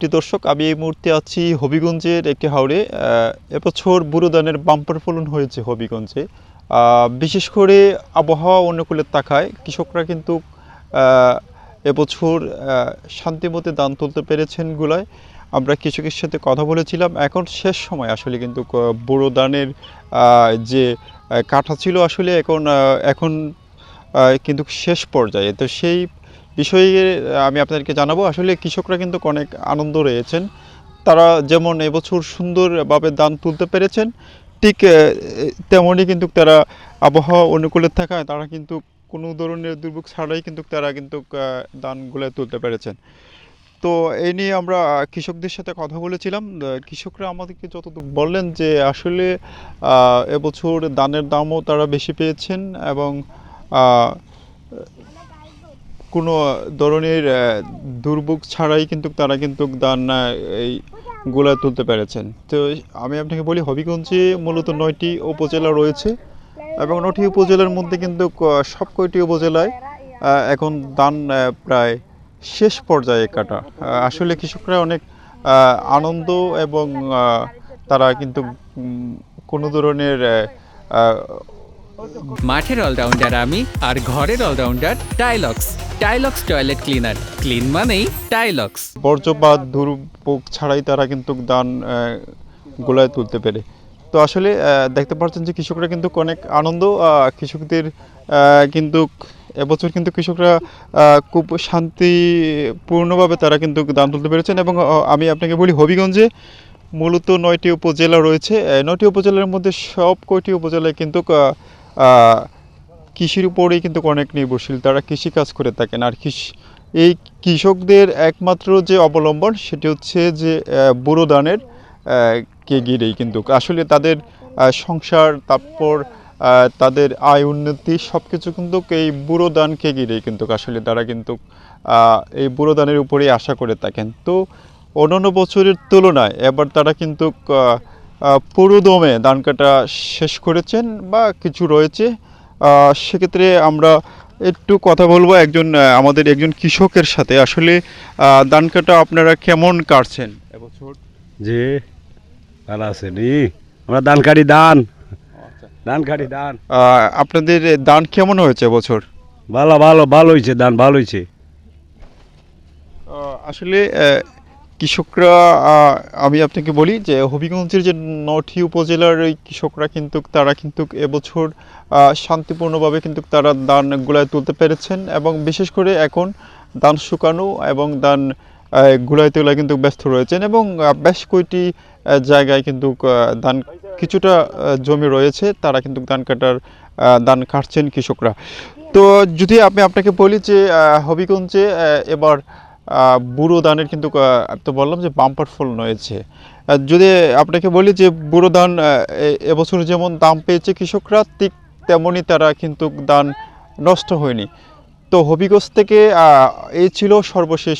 প্রিয় দর্শক, আমি এই মুহূর্তে আছি হবিগঞ্জের একটি হাওরে। এবছর বোরো ধানের বাম্পার ফলন হয়েছে হবিগঞ্জে। বিশেষ করে আবহাওয়া অনুকূলে থাকায় কৃষকরা কিন্তু আহ, এবছর শান্তিমতে ধান তুলতে পেরেছেন গুলায়। আমরা কৃষকের সাথে কথা বলেছিলাম। এখন শেষ সময় আসলে কিন্তু বোরো ধানের যে কাটা ছিল আসলে এখন কিন্তু শেষ পর্যায়ে। তো সেই বিষয়ে আমি আপনাদেরকে জানাবো। আসলে কৃষকরা কিন্তু অনেক আনন্দ রয়েছেন। তারা যেমন এবছর সুন্দরভাবে ধান তুলতে পেরেছেন, ঠিক তেমনই কিন্তু তারা আবহাওয়া অনুকূলে থাকায় তারা কিন্তু কোনো ধরনের দুর্ভোগ ছাড়াই কিন্তু তারা কিন্তু ধানগুলো তুলতে পেরেছেন। তো এই নিয়ে আমরা কৃষকদের সাথে কথা বলেছিলাম। কৃষকরা আমাদেরকে যতটুকু বললেন যে আসলে এবছর ধানের দামও তারা বেশি পেয়েছেন এবং আহ, কোনো ধরনের দুর্ভোগ ছাড়াই কিন্তু তারা কিন্তু ধান এই গোলা তুলতে পেরেছেন। তো আমি আপনাকে বলি, হবিগঞ্জে মূলত 9টি উপজেলা রয়েছে এবং 9টি উপজেলার মধ্যে কিন্তু সব কয়টি উপজেলায় এখন ধান প্রায় শেষ পর্যায়ে কাটা। আসলে কৃষকরা অনেক আনন্দ এবং তারা কিন্তু কোনো ধরনের আহ, মাঠের অলরাউন্ডার আমি আর ঘরের allrounder Taylox. Taylox toilet cleaner, clean মানেই টাইলক্স। বর্জ্য বা দুর্ভোগ ছাড়াই তারা কিন্তু ধান গোলায় তুলতে পেরে। তো আসলে দেখতে পাচ্ছেন যে কৃষকরা কিন্তু অনেক আনন্দ। কৃষকদের কিন্তু এবছর কিন্তু কৃষকরা খুব শান্তিপূর্ণভাবে তারা কিন্তু ধান তুলতে পেরেছেন। এবং আমি আপনাকে বলি, হবিগঞ্জে মূলত 9টি উপজেলা রয়েছে। 9টি উপজেলার মধ্যে সব কয়টি উপজেলায় কিন্তু কৃষির উপরেই কিন্তু অনেক নির্ভরশীল। তারা কৃষি কাজ করে থাকেন। আর এই কৃষকদের একমাত্র যে অবলম্বন সেটি হচ্ছে যে বোরো ধানের কে ঘিরেই কিন্তু আসলে তাদের সংসার, তারপর তাদের আয় উন্নতি সব কিছু কিন্তু এই বোরো ধানকে ঘিরেই কিন্তু আসলে তারা কিন্তু এই বোরো ধানের উপরেই আশা করে থাকেন। তো অন্যান্য বছরের তুলনায় এবার তারা কিন্তু পুরোদমে ধান কাটা শেষ করেছেন বা কিছু রয়েছে। সেক্ষেত্রে আমরা একটু কথা বলবো আমাদের একজন কৃষকের সাথে। আসলে ধান কাটা আপনারা কেমন কাটছেন এবছর? জি, ভালো আছে নি। আমরা ধান কাটি ধান কাটি ধান। আপনাদের ধান কেমন হয়েছে এবছর? ভালো ভালো ভালো হয়েছে, ধান ভালো হয়েছে। আসলে কৃষকরা, আমি আপনাকে বলি যে হবিগঞ্জের যে 9টি উপজেলার এই কৃষকরা কিন্তু তারা কিন্তু এবছর শান্তিপূর্ণভাবে কিন্তু তারা ধানগুলা তুলতে পেরেছেন এবং বিশেষ করে এখন ধান শুকানো এবং ধান গুলায় তোলা কিন্তু ব্যস্ত রয়েছেন। এবং বেশ কয়েকটি জায়গায় কিন্তু ধান কিছুটা জমি রয়েছে, তারা কিন্তু ধান কাটছেন কৃষকরা। তো যদি আমি আপনাকে বলি যে হবিগঞ্জে এবার বুড়ো ধানের কিন্তু আমি তো বললাম যে বাম্পার ফলন হয়েছে। যদি আপনাকে বলি যে বুড়ো ধান এবছর যেমন দাম পেয়েছে কৃষকরা, ঠিক তেমনই তারা কিন্তু ধান নষ্ট হয়নি। তো হবিগঞ্জ থেকে এই ছিল সর্বশেষ